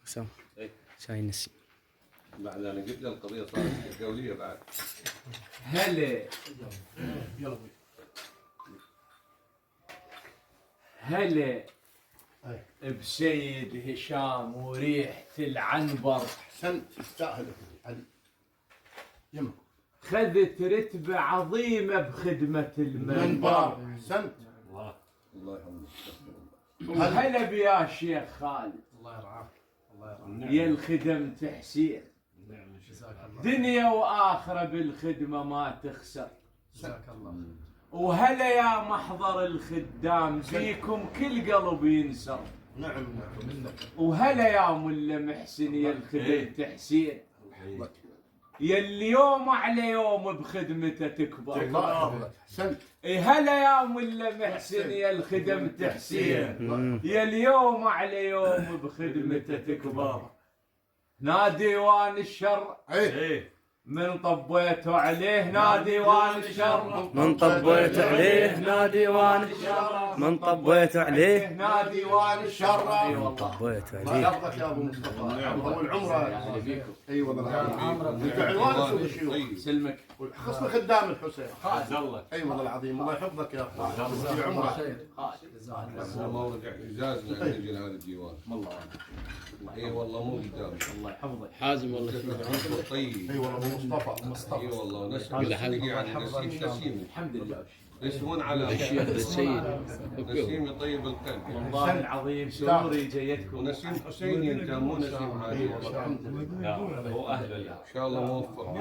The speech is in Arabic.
سام شاي نسي بعد انا قلت له القضيه صارت دوليه بعد. هلا هلا بسيد هشام وريحة العنبر. احسنت تستاهل علي يمك. خذت رتبة عظيمة بخدمة المنبر. احسنت. الله يرحمه. وهلا بيا شيخ خالد. الله يرعاك. الله يرعاك. يا الخدم تحسين. جزاك الله. دنيا وآخرة بالخدمة ما تخسر. جزاك الله. وهلا يا محضر الخدام فيكم كل قلب ينسر. نعم منك. وهلا يا ملا محسن يا الخدم تحسين. يا اليوم على يوم بخدمته تكبر. الله احسنت. هلا يا ملا محسن يا الخدم تحسين. يا اليوم على يوم بخدمته تكبر. نادي وان الشر من طبيته عليه نادي وان الشر. من طبيت عليه نادي وان الشر. من طبيت عليه نادي وان الشر. اي والله طبيت الله عليه. يحفظك يا ابو مصطفى. والعمره. اي والله. انت عنوانك شو الشيوخ؟ سلمك حسن خدام الحسين. الله. اي والله العظيم. الله يحفظك يا اخوي. في عمرك. احنا ما رجع اجازنا ان نجي لهذا الديوان. والله اي والله مو قدامي. الله يحفظك. حازم والله طيب. اي والله ابو مصطفى. اي والله نسيم يعني نسيم. الحمد لله. يسوون على الشيخ السيد نسيم يطيب القلب. والله العظيم سروري جيتكم. ونسيم حسيني انت مو نسيم عادي. الحمد لله. ان شاء الله موفق.